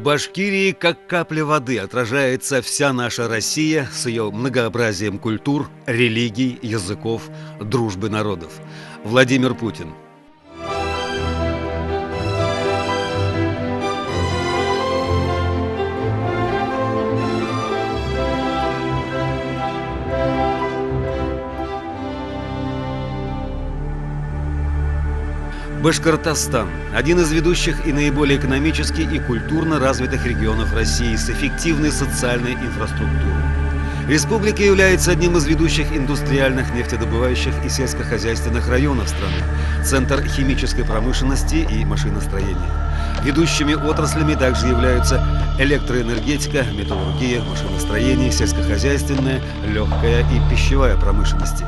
Башкирии, как капля воды, отражается вся наша Россия с ее многообразием культур, религий, языков, дружбы народов. Владимир Путин. Башкортостан – один из ведущих и наиболее экономически и культурно развитых регионов России с эффективной социальной инфраструктурой. Республика является одним из ведущих индустриальных, нефтедобывающих и сельскохозяйственных районов страны, центр химической промышленности и машиностроения. Ведущими отраслями также являются электроэнергетика, металлургия, машиностроение, сельскохозяйственная, легкая и пищевая промышленности.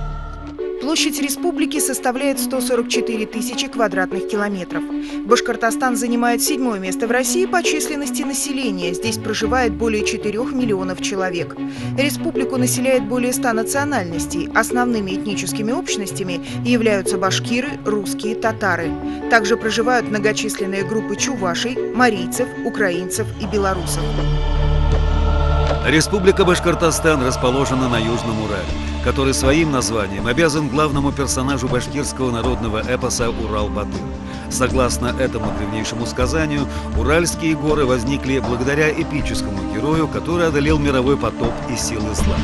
Площадь республики составляет 144 тысячи квадратных километров. Башкортостан занимает 7-е место в России по численности населения. Здесь проживает более 4 миллионов человек. Республику населяет более 100 национальностей. Основными этническими общностями являются башкиры, русские, татары. Также проживают многочисленные группы чувашей, марийцев, украинцев и белорусов. Республика Башкортостан расположена на Южном Урале, который своим названием обязан главному персонажу башкирского народного эпоса «Урал-Батыр». Согласно этому древнейшему сказанию, Уральские горы возникли благодаря эпическому герою, который одолел мировой потоп и сил ислама.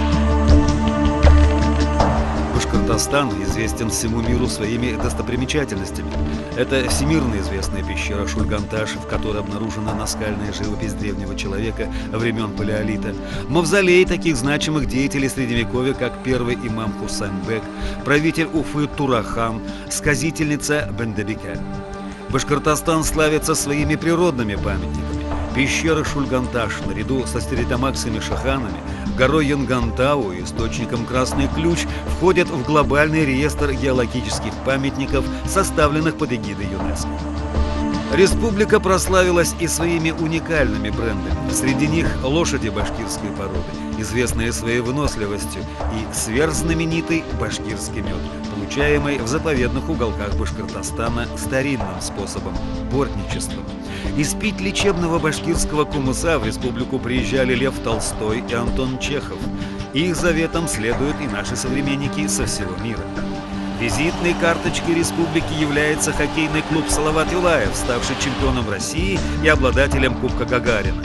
Башкортостан известен всему миру своими достопримечательностями. Это всемирно известная пещера Шульганташ, в которой обнаружена наскальная живопись древнего человека времен Палеолита, мавзолей таких значимых деятелей Средневековья, как первый имам Хусайнбек, правитель Уфы Турахан, сказительница Бендебике. Башкортостан славится своими природными памятниками. Пещера Шульганташ наряду со стеритомаксами Шаханами, горой Янгантау и источником Красный Ключ входят в глобальный реестр геологических памятников, составленных под эгидой ЮНЕСКО. Республика прославилась и своими уникальными брендами. Среди них лошади башкирской породы, известные своей выносливостью, и сверхзнаменитый башкирский мед, получаемый в заповедных уголках Башкортостана старинным способом – бортничеством. Испить лечебного башкирского кумыса в республику приезжали Лев Толстой и Антон Чехов. Их заветам следуют и наши современники со всего мира. Визитной карточкой республики является хоккейный клуб «Салават Юлаев», ставший чемпионом России и обладателем Кубка Гагарина.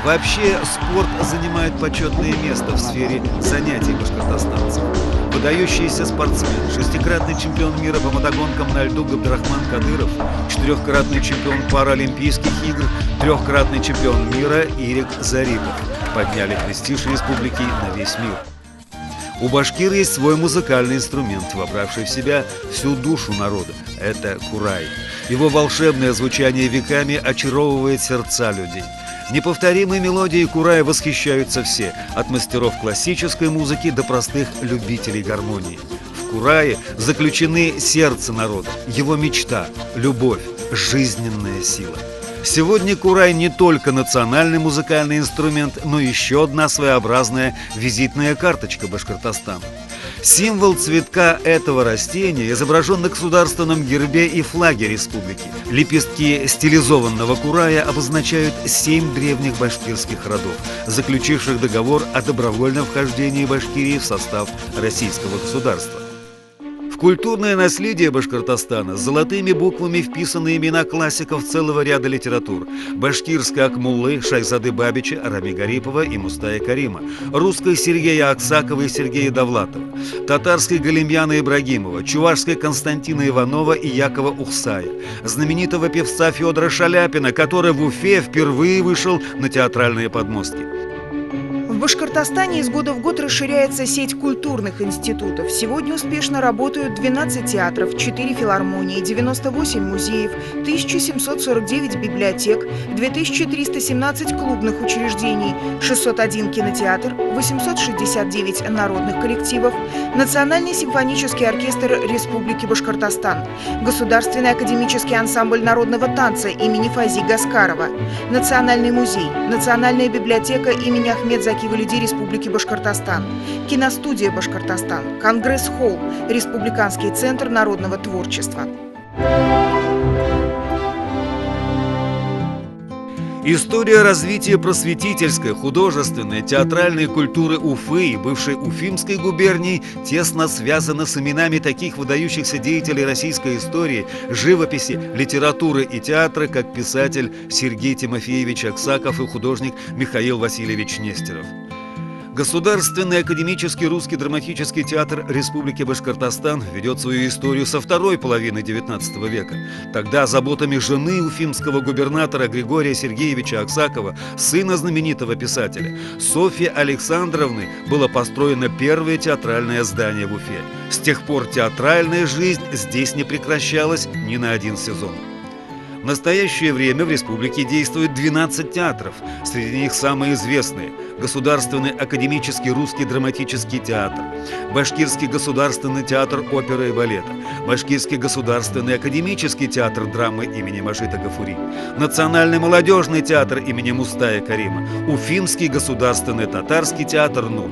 Вообще, спорт занимает почетное место в сфере занятий башкортостанцев. Выдающийся спортсмен, шестикратный чемпион мира по мотогонкам на льду Габдрахман Кадыров, 4-кратный чемпион Паралимпийских игр, 3-кратный чемпион мира Ирик Зарипов подняли престиж республики на весь мир. У башкир есть свой музыкальный инструмент, вобравший в себя всю душу народа. Это курай. Его волшебное звучание веками очаровывает сердца людей. Неповторимой мелодией курая восхищаются все, от мастеров классической музыки до простых любителей гармонии. В курае заключены сердце народа, его мечта, любовь, жизненная сила. Сегодня курай не только национальный музыкальный инструмент, но еще одна своеобразная визитная карточка Башкортостана. Символ цветка этого растения изображен на государственном гербе и флаге республики. Лепестки стилизованного курая обозначают 7 древних башкирских родов, заключивших договор о добровольном вхождении Башкирии в состав российского государства. В культурное наследие Башкортостана золотыми буквами вписаны имена классиков целого ряда литератур: башкирской Акмуллы, Шайзады Бабича, Рами Гарипова и Мустая Карима, русской Сергея Аксакова и Сергея Довлатова, татарской Галимьяна Ибрагимова, чувашской Константина Иванова и Якова Ухсая, знаменитого певца Федора Шаляпина, который в Уфе впервые вышел на театральные подмостки. В Башкортостане из года в год расширяется сеть культурных институтов. Сегодня успешно работают 12 театров, 4 филармонии, 98 музеев, 1749 библиотек, 2317 клубных учреждений, 601 кинотеатр, 869 народных коллективов, Национальный симфонический оркестр Республики Башкортостан, Государственный академический ансамбль народного танца имени Фази Гаскарова, Национальный музей, Национальная библиотека имени Ахмед Заки Валиди Республики Башкортостан, киностудия Башкортостан, Конгресс-холл, Республиканский центр народного творчества. История развития просветительской, художественной, театральной культуры Уфы и бывшей Уфимской губернии тесно связана с именами таких выдающихся деятелей российской истории, живописи, литературы и театра, как писатель Сергей Тимофеевич Аксаков и художник Михаил Васильевич Нестеров. Государственный академический русский драматический театр Республики Башкортостан ведет свою историю со второй половины XIX века. Тогда заботами жены уфимского губернатора Григория Сергеевича Аксакова, сына знаменитого писателя, Софьи Александровны, было построено первое театральное здание в Уфе. С тех пор театральная жизнь здесь не прекращалась ни на один сезон. В настоящее время в республике действует 12 театров. Среди них самые известные – Государственный академический русский драматический театр, Башкирский государственный театр оперы и балета, Башкирский государственный академический театр драмы имени Машита Гафури, Национальный молодежный театр имени Мустая Карима, Уфимский государственный татарский театр «Нур».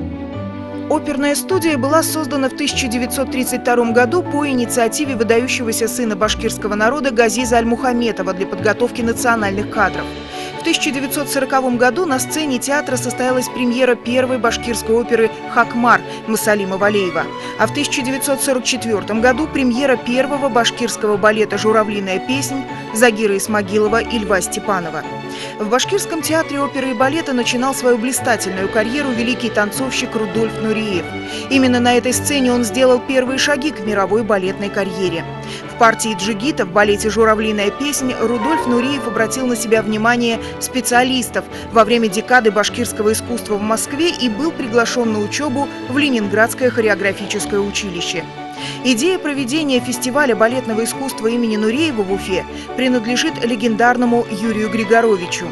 Оперная студия была создана в 1932 году по инициативе выдающегося сына башкирского народа Газиза Аль-Мухаметова для подготовки национальных кадров. В 1940 году на сцене театра состоялась премьера первой башкирской оперы «Хакмар» Мусалима Валеева, а в 1944 году премьера первого башкирского балета «Журавлиная песнь» Загира Исмагилова и Льва Степанова. В Башкирском театре оперы и балета начинал свою блистательную карьеру великий танцовщик Рудольф Нуриев. Именно на этой сцене он сделал первые шаги к мировой балетной карьере. В партии джигита в балете «Журавлиная песнь» Рудольф Нуриев обратил на себя внимание специалистов во время декады башкирского искусства в Москве и был приглашен на учебу в Ленинградское хореографическое училище. Идея проведения фестиваля балетного искусства имени Нуриева в Уфе принадлежит легендарному Юрию Григоровичу.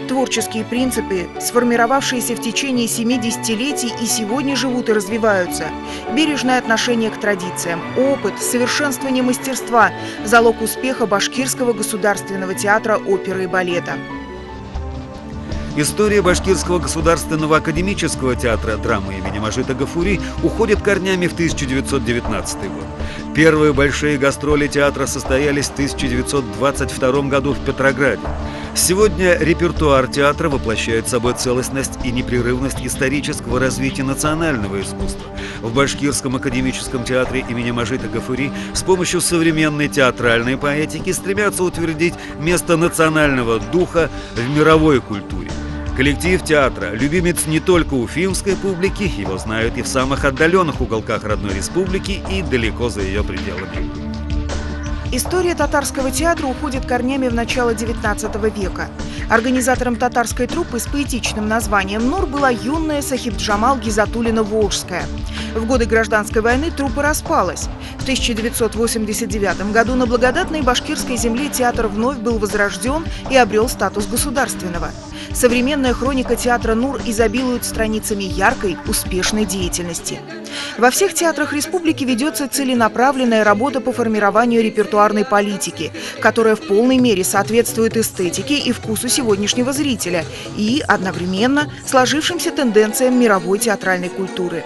Творческие принципы, сформировавшиеся в течение 7 десятилетий, и сегодня живут и развиваются. Бережное отношение к традициям, опыт, совершенствование мастерства – залог успеха Башкирского государственного театра оперы и балета. История Башкирского государственного академического театра драмы имени Машита Гафури уходит корнями в 1919 год. Первые большие гастроли театра состоялись в 1922 году в Петрограде. Сегодня репертуар театра воплощает собой целостность и непрерывность исторического развития национального искусства. В Башкирском академическом театре имени Машита Гафури с помощью современной театральной поэтики стремятся утвердить место национального духа в мировой культуре. Коллектив театра – любимец не только уфимской публики, его знают и в самых отдаленных уголках родной республики и далеко за ее пределами. История татарского театра уходит корнями в начало XIX века. Организатором татарской труппы с поэтичным названием «Нур» была юная Сахибджамал Гизатуллина-Волжская. В годы гражданской войны труппа распалась. В 1989 году на благодатной башкирской земле театр вновь был возрожден и обрел статус государственного. Современная хроника театра «Нур» изобилует страницами яркой, успешной деятельности. Во всех театрах республики ведется целенаправленная работа по формированию репертуарной политики, которая в полной мере соответствует эстетике и вкусу сегодняшнего зрителя и, одновременно, сложившимся тенденциям мировой театральной культуры.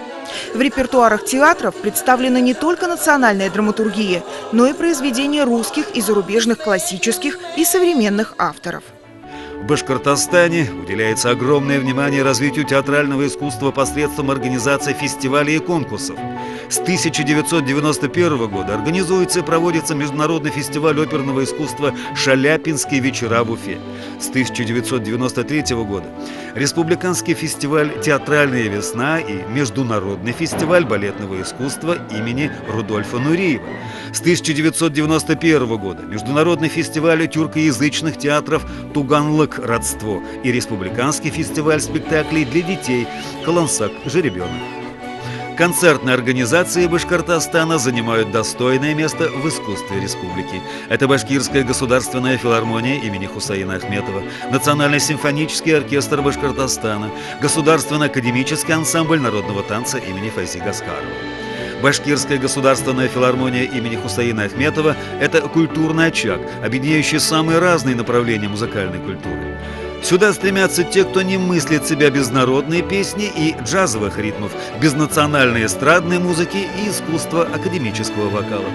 В репертуарах театров представлена не только национальная драматургия, но и произведения русских и зарубежных классических и современных авторов. В Башкортостане уделяется огромное внимание развитию театрального искусства посредством организации фестивалей и конкурсов. С 1991 года организуется и проводится международный фестиваль оперного искусства «Шаляпинские вечера» в Уфе. С 1993 года республиканский фестиваль «Театральная весна» и международный фестиваль балетного искусства имени Рудольфа Нуриева. С 1991 года международный фестиваль тюркоязычных театров «Туганлык. Родство» и республиканский фестиваль спектаклей для детей «Калансак. Жеребенок». Концертные организации Башкортостана занимают достойное место в искусстве республики. Это Башкирская государственная филармония имени Хусаина Ахметова, Национальный симфонический оркестр Башкортостана, Государственный академический ансамбль народного танца имени Файзи Гаскарова. Башкирская государственная филармония имени Хусаина Ахметова – это культурный очаг, объединяющий самые разные направления музыкальной культуры. Сюда стремятся те, кто не мыслит себя без народной песни и джазовых ритмов, без национальной эстрадной музыки и искусства академического вокала.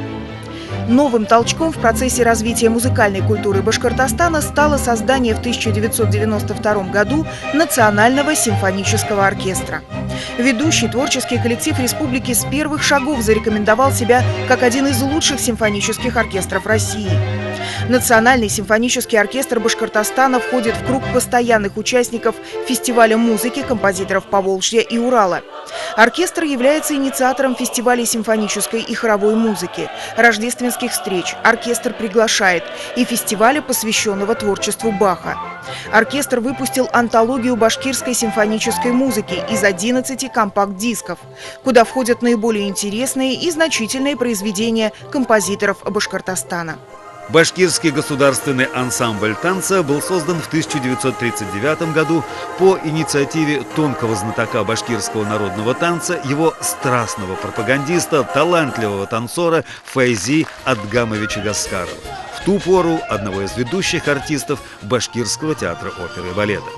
Новым толчком в процессе развития музыкальной культуры Башкортостана стало создание в 1992 году Национального симфонического оркестра. Ведущий творческий коллектив республики с первых шагов зарекомендовал себя как один из лучших симфонических оркестров России. Национальный симфонический оркестр Башкортостана входит в круг постоянных участников фестиваля музыки композиторов Поволжья и Урала. Оркестр является инициатором фестивалей симфонической и хоровой музыки, рождественских встреч, оркестр приглашает и фестиваля, посвященного творчеству Баха. Оркестр выпустил антологию башкирской симфонической музыки из 11 компакт-дисков, куда входят наиболее интересные и значительные произведения композиторов Башкортостана. Башкирский государственный ансамбль танца был создан в 1939 году по инициативе тонкого знатока башкирского народного танца, его страстного пропагандиста, талантливого танцора Файзи Адгамовича Гаскарова, в ту пору одного из ведущих артистов Башкирского театра оперы и балета.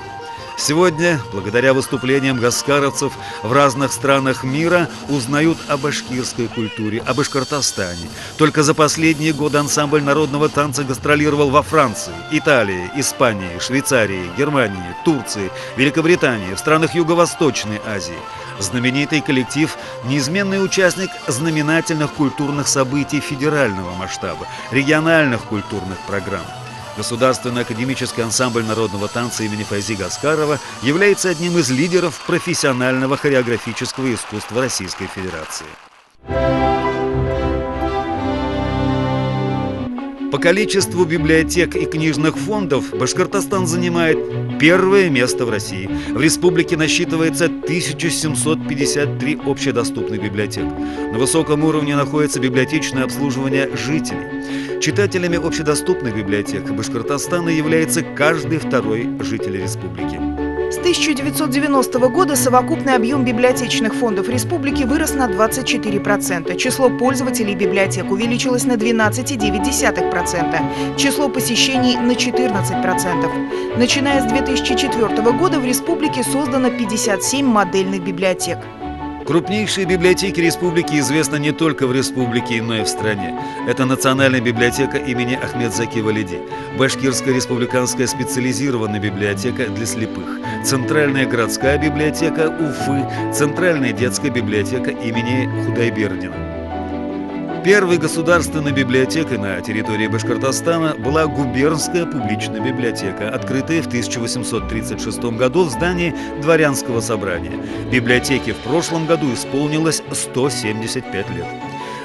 Сегодня, благодаря выступлениям гаскаровцев в разных странах мира, узнают о башкирской культуре, о Башкортостане. Только за последние годы ансамбль народного танца гастролировал во Франции, Италии, Испании, Швейцарии, Германии, Турции, Великобритании, в странах Юго-Восточной Азии. Знаменитый коллектив – неизменный участник знаменательных культурных событий федерального масштаба, региональных культурных программ. Государственный академический ансамбль народного танца имени Файзи Гаскарова является одним из лидеров профессионального хореографического искусства Российской Федерации. По количеству библиотек и книжных фондов Башкортостан занимает первое место в России. В республике насчитывается 1753 общедоступных библиотек. На высоком уровне находится библиотечное обслуживание жителей. Читателями общедоступных библиотек Башкортостана является каждый второй житель республики. С 1990 года совокупный объем библиотечных фондов республики вырос на 24%. Число пользователей библиотек увеличилось на 12,9%. Число посещений на 14%. Начиная с 2004 года в республике создано 57 модельных библиотек. Крупнейшие библиотеки республики известны не только в республике, но и в стране. Это Национальная библиотека имени Ахмедзаки Валиди, Башкирская республиканская специализированная библиотека для слепых, Центральная городская библиотека Уфы, Центральная детская библиотека имени Худайбердина. Первой государственной библиотекой на территории Башкортостана была губернская публичная библиотека, открытая в 1836 году в здании Дворянского собрания. Библиотеке в прошлом году исполнилось 175 лет.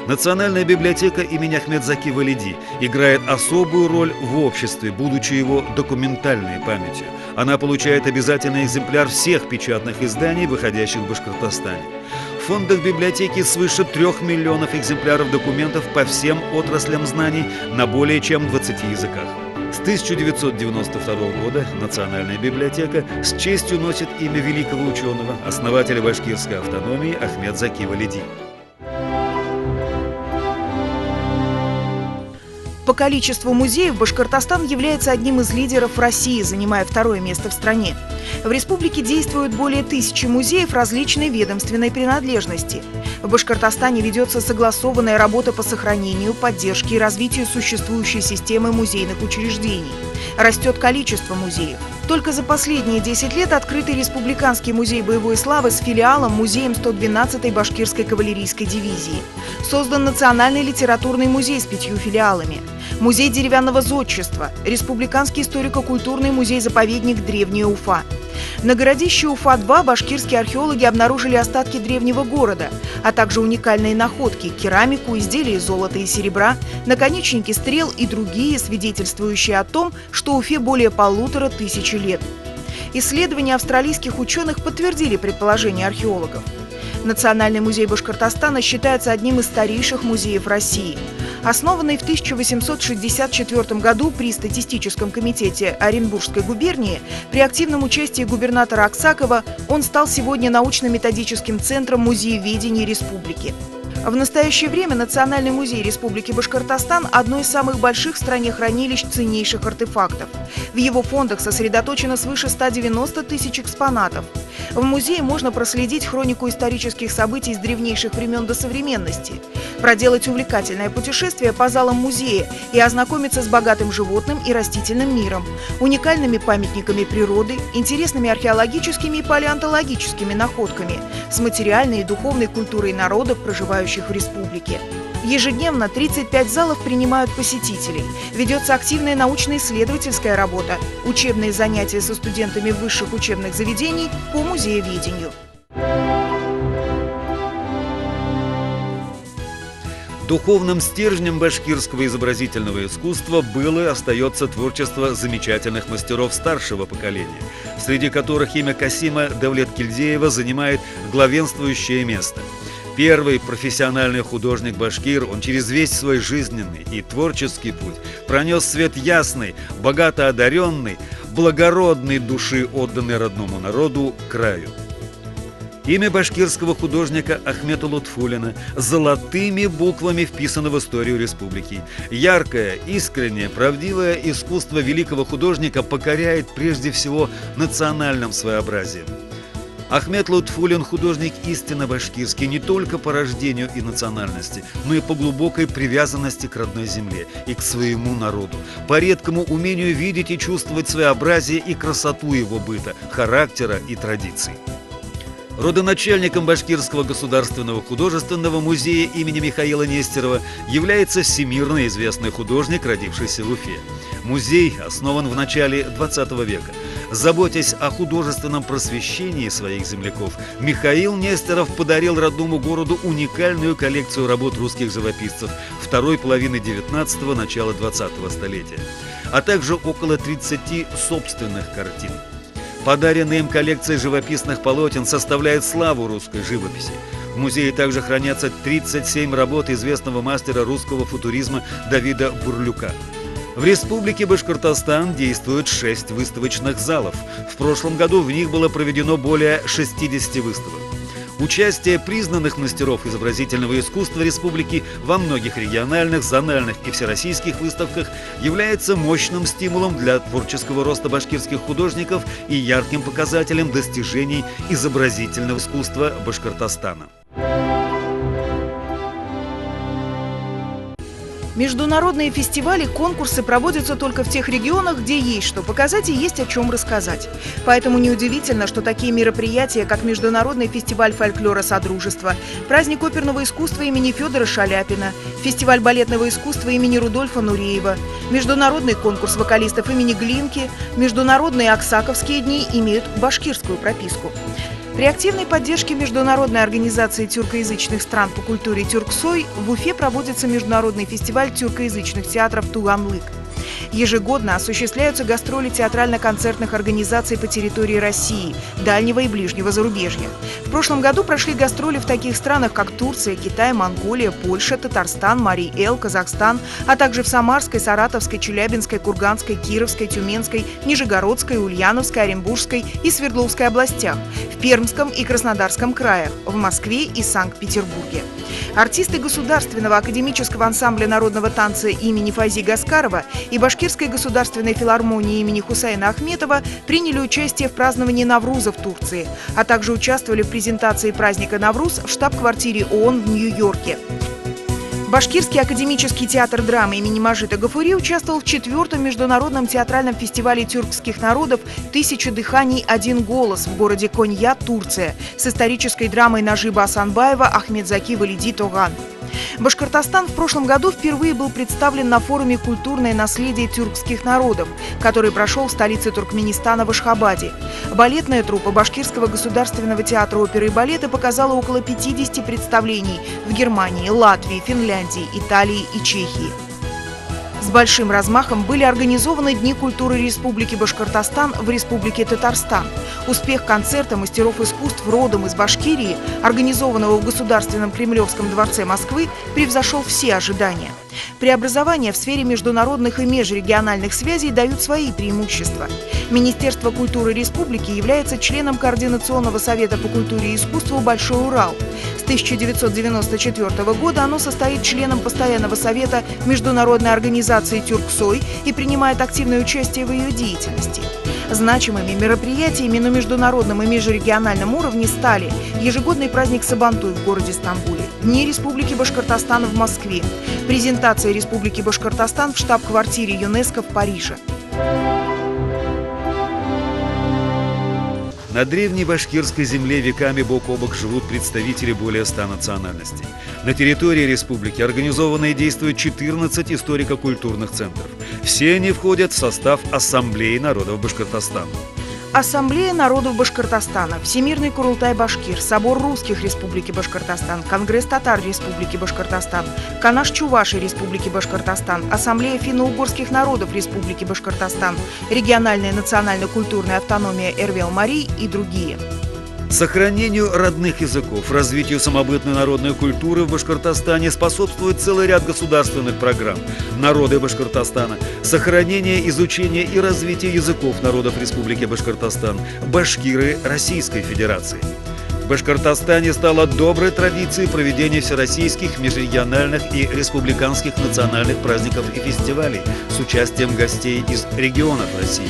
Национальная библиотека имени Ахмедзаки Валиди играет особую роль в обществе, будучи его документальной памятью. Она получает обязательный экземпляр всех печатных изданий, выходящих в Башкортостане. В фондах библиотеки свыше 3 миллионов экземпляров документов по всем отраслям знаний на более чем 20 языках. С 1992 года Национальная библиотека с честью носит имя великого ученого, основателя башкирской автономии Ахмедзаки Валиди. По количеству музеев Башкортостан является одним из лидеров России, занимая второе место в стране. В республике действует более 1000 музеев различной ведомственной принадлежности. В Башкортостане ведется согласованная работа по сохранению, поддержке и развитию существующей системы музейных учреждений. Растет количество музеев. Только за последние 10 лет открытый Республиканский музей боевой славы с филиалом музеем 112-й башкирской кавалерийской дивизии. Создан Национальный литературный музей с 5 филиалами. Музей деревянного зодчества, Республиканский историко-культурный музей-заповедник «Древняя Уфа». На городище Уфа-2 башкирские археологи обнаружили остатки древнего города, а также уникальные находки – керамику, изделия из золота и серебра, наконечники стрел и другие, свидетельствующие о том, что Уфе более 1500 лет. Исследования австралийских ученых подтвердили предположения археологов. Национальный музей Башкортостана считается одним из старейших музеев России. Основанный в 1864 году при статистическом комитете Оренбургской губернии, при активном участии губернатора Аксакова, он стал сегодня научно-методическим центром музееведения республики. В настоящее время Национальный музей Республики Башкортостан – одно из самых больших в стране хранилищ ценнейших артефактов. В его фондах сосредоточено свыше 190 тысяч экспонатов. В музее можно проследить хронику исторических событий с древнейших времен до современности, проделать увлекательное путешествие по залам музея и ознакомиться с богатым животным и растительным миром, уникальными памятниками природы, интересными археологическими и палеонтологическими находками, с материальной и духовной культурой народов, проживающих в республике. Ежедневно 35 залов принимают посетителей. Ведется активная научно-исследовательская работа, учебные занятия со студентами высших учебных заведений по музееведению. Духовным стержнем башкирского изобразительного искусства было и остается творчество замечательных мастеров старшего поколения, среди которых имя Касима Давлеткильдеева занимает главенствующее место. Первый профессиональный художник-башкир, он через весь свой жизненный и творческий путь пронес свет ясный, богато одаренный, благородной души, отданной родному народу, краю. Имя башкирского художника Ахмета Лутфуллина золотыми буквами вписано в историю республики. Яркое, искреннее, правдивое искусство великого художника покоряет прежде всего национальным своеобразием. Ахмет Лутфуллин – художник истинно башкирский не только по рождению и национальности, но и по глубокой привязанности к родной земле и к своему народу, по редкому умению видеть и чувствовать своеобразие и красоту его быта, характера и традиций. Родоначальником Башкирского государственного художественного музея имени Михаила Нестерова является всемирно известный художник, родившийся в Уфе. Музей основан в начале XX века. Заботясь о художественном просвещении своих земляков, Михаил Нестеров подарил родному городу уникальную коллекцию работ русских живописцев второй половины XIX – начала XX столетия, а также около 30 собственных картин. Подаренная им коллекция живописных полотен составляет славу русской живописи. В музее также хранятся 37 работ известного мастера русского футуризма Давида Бурлюка. В Республике Башкортостан действует 6 выставочных залов. В прошлом году в них было проведено более 60 выставок. Участие признанных мастеров изобразительного искусства республики во многих региональных, зональных и всероссийских выставках является мощным стимулом для творческого роста башкирских художников и ярким показателем достижений изобразительного искусства Башкортостана. Международные фестивали, конкурсы проводятся только в тех регионах, где есть что показать и есть о чем рассказать. Поэтому неудивительно, что такие мероприятия, как Международный фестиваль фольклора «Содружество», праздник оперного искусства имени Федора Шаляпина, фестиваль балетного искусства имени Рудольфа Нуреева, Международный конкурс вокалистов имени Глинки, Международные Аксаковские дни имеют башкирскую прописку. При активной поддержке Международной организации тюркоязычных стран по культуре «Тюрксой» в Уфе проводится международный фестиваль тюркоязычных театров «Туганлык». Ежегодно осуществляются гастроли театрально-концертных организаций по территории России, дальнего и ближнего зарубежья. В прошлом году прошли гастроли в таких странах, как Турция, Китай, Монголия, Польша, Татарстан, Марий-Эл, Казахстан, а также в Самарской, Саратовской, Челябинской, Курганской, Кировской, Тюменской, Нижегородской, Ульяновской, Оренбургской и Свердловской областях, в Пермском и Краснодарском краях, в Москве и Санкт-Петербурге. Артисты Государственного академического ансамбля народного танца имени Файзи Гаскарова и Башкирской государственной филармонии имени Хусайна Ахметова приняли участие в праздновании Навруза в Турции, а также участвовали в презентации праздника Навруз в штаб-квартире ООН в Нью-Йорке. Башкирский академический театр драмы имени Мажита Гафури участвовал в 4-м международном театральном фестивале тюркских народов «Тысяча дыханий. Один голос» в городе Конья, Турция, с исторической драмой Нажиба Асанбаева «Ахмедзаки Валиди Тоган». Башкортостан в прошлом году впервые был представлен на форуме «Культурное наследие тюркских народов», который прошел в столице Туркменистана в Ашхабаде. Балетная труппа Башкирского государственного театра оперы и балета показала около 50 представлений в Германии, Латвии, Финляндии, Италии и Чехии. С большим размахом были организованы Дни культуры Республики Башкортостан в Республике Татарстан. Успех концерта мастеров искусств родом из Башкирии, организованного в Государственном Кремлевском дворце Москвы, превзошел все ожидания. Преобразования в сфере международных и межрегиональных связей дают свои преимущества. Министерство культуры Республики является членом Координационного совета по культуре и искусству «Большой Урал». С 1994 года оно состоит членом Постоянного совета Международной организации «Тюрксой» и принимает активное участие в ее деятельности. Значимыми мероприятиями на международном и межрегиональном уровне стали ежегодный праздник Сабантуй в городе Стамбуле, Дни Республики Башкортостан в Москве, презентация Республики Башкортостан в штаб-квартире ЮНЕСКО в Париже. На древней башкирской земле веками бок о бок живут представители более 100 национальностей. На территории республики организовано и действует 14 историко-культурных центров. Все они входят в состав Ассамблеи народов Башкортостана. Ассамблея народов Башкортостана, Всемирный Курултай-Башкир, Собор русских Республики Башкортостан, Конгресс татар Республики Башкортостан, Канаш-Чуваши Республики Башкортостан, Ассамблея финно-угорских народов Республики Башкортостан, Региональная национально-культурная автономия Эрвел-Марий и другие. Сохранению родных языков, развитию самобытной народной культуры в Башкортостане способствует целый ряд государственных программ. Народы Башкортостана, сохранение, изучение и развитие языков народов Республики Башкортостан, башкиры Российской Федерации. В Башкортостане стало доброй традицией проведения всероссийских, межрегиональных и республиканских национальных праздников и фестивалей с участием гостей из регионов России.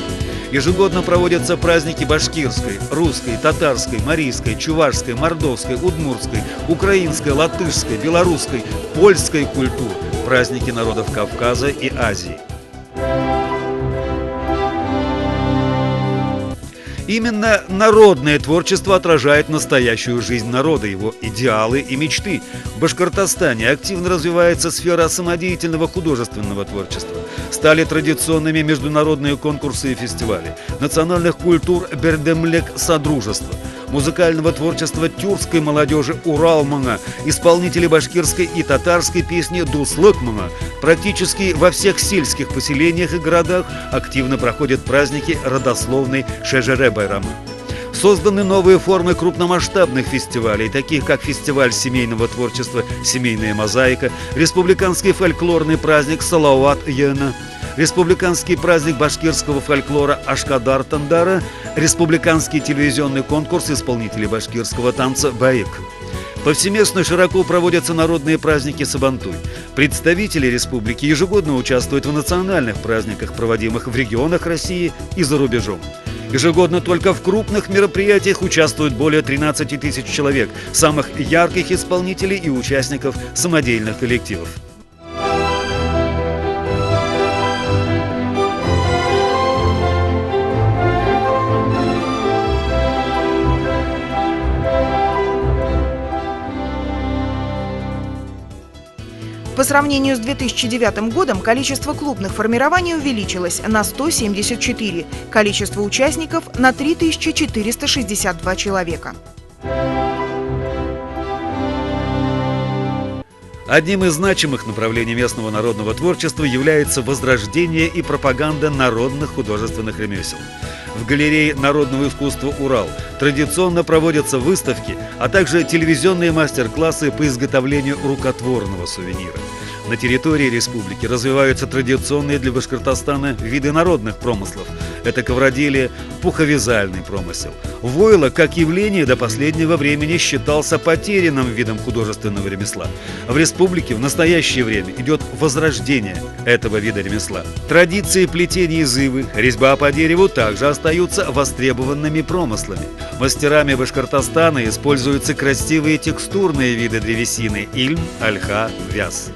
Ежегодно проводятся праздники башкирской, русской, татарской, марийской, чувашской, мордовской, удмуртской, украинской, латышской, белорусской, польской культур, праздники народов Кавказа и Азии. Именно народное творчество отражает настоящую жизнь народа, его идеалы и мечты. В Башкортостане активно развивается сфера самодеятельного художественного творчества. Стали традиционными международные конкурсы и фестивали национальных культур «Бердемлек Содружество», музыкального творчества тюркской молодежи «Уралмана», исполнители башкирской и татарской песни «Дуслыкмана». Практически во всех сельских поселениях и городах активно проходят праздники родословной Шежере-Байрамы. Созданы новые формы крупномасштабных фестивалей, таких как фестиваль семейного творчества «Семейная мозаика», республиканский фольклорный праздник «Салауат-Йена», республиканский праздник башкирского фольклора «Ашкадар-Тандара», республиканский телевизионный конкурс исполнителей башкирского танца «Баик». Повсеместно широко проводятся народные праздники Сабантуй. Представители республики ежегодно участвуют в национальных праздниках, проводимых в регионах России и за рубежом. Ежегодно только в крупных мероприятиях участвуют более 13 тысяч человек, самых ярких исполнителей и участников самодеятельных коллективов. По сравнению с 2009 годом количество клубных формирований увеличилось на 174, количество участников – на 3462 человека. Одним из значимых направлений местного народного творчества является возрождение и пропаганда народных художественных ремесел. В галерее народного искусства «Урал» традиционно проводятся выставки, а также телевизионные мастер-классы по изготовлению рукотворного сувенира. На территории республики развиваются традиционные для Башкортостана виды народных промыслов. Это ковроделие, пуховязальный промысел. Войлок, как явление, до последнего времени считался потерянным видом художественного ремесла. В республике в настоящее время идет возрождение этого вида ремесла. Традиции плетения из ивы, резьба по дереву также остаются востребованными промыслами. Мастерами Башкортостана используются красивые текстурные виды древесины – ильм, ольха, вяз.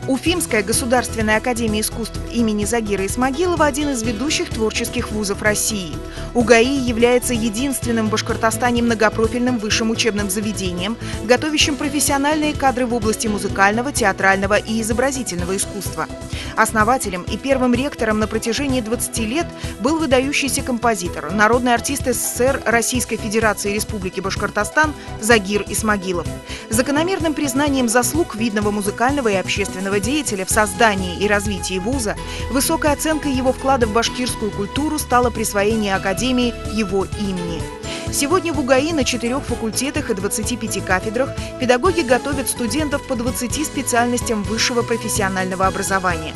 Уфимская государственная академия искусств имени Загира Исмагилова – один из ведущих творческих вузов России. УГАИ является единственным в Башкортостане многопрофильным высшим учебным заведением, готовящим профессиональные кадры в области музыкального, театрального и изобразительного искусства. Основателем и первым ректором на протяжении 20 лет был выдающийся композитор, народный артист СССР Российской Федерации Республики Башкортостан Загир Исмагилов. Закономерным признанием заслуг видного музыкального и общественного деятеля в создании и развитии вуза, высокой оценкой его вклада в башкирскую культуру стало присвоение Академии его имени. Сегодня в УГАИ на 4 факультетах и 25 кафедрах педагоги готовят студентов по 20 специальностям высшего профессионального образования.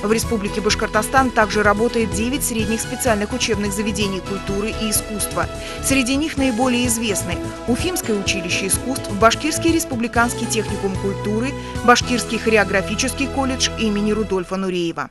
В Республике Башкортостан также работает 9 средних специальных учебных заведений культуры и искусства. Среди них наиболее известны Уфимское училище искусств, Башкирский республиканский техникум культуры, Башкирский хореографический колледж имени Рудольфа Нуреева.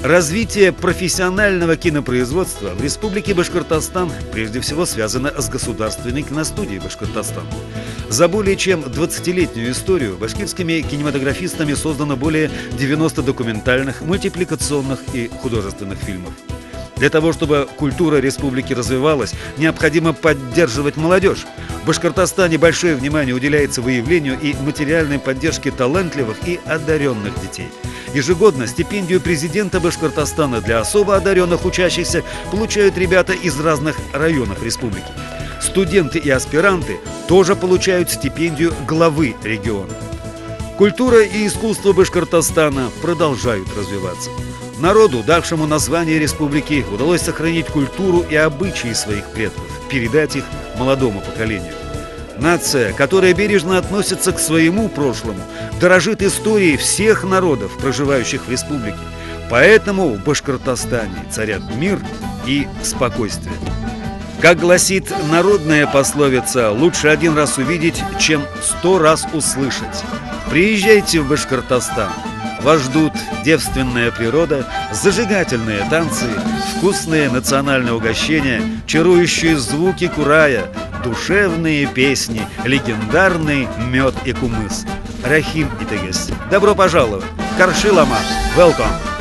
Развитие профессионального кинопроизводства в Республике Башкортостан прежде всего связано с Государственной киностудией Башкортостан. За более чем 20-летнюю историю башкирскими кинематографистами создано более 90 документальных, мультипликационных и художественных фильмов. Для того, чтобы культура республики развивалась, необходимо поддерживать молодежь. В Башкортостане большое внимание уделяется выявлению и материальной поддержке талантливых и одаренных детей. Ежегодно стипендию президента Башкортостана для особо одаренных учащихся получают ребята из разных районов республики. Студенты и аспиранты тоже получают стипендию главы региона. Культура и искусство Башкортостана продолжают развиваться. Народу, давшему название республики, удалось сохранить культуру и обычаи своих предков, передать их молодому поколению. Нация, которая бережно относится к своему прошлому, дорожит историей всех народов, проживающих в республике. Поэтому в Башкортостане царят мир и спокойствие. Как гласит народная пословица, лучше один раз увидеть, чем 100 раз услышать. Приезжайте в Башкортостан. Вас ждут девственная природа, зажигательные танцы, вкусные национальные угощения, чарующие звуки курая, душевные песни, легендарный мед и кумыс. Рахим Итагес. Добро пожаловать! Карши Лама! Welcome!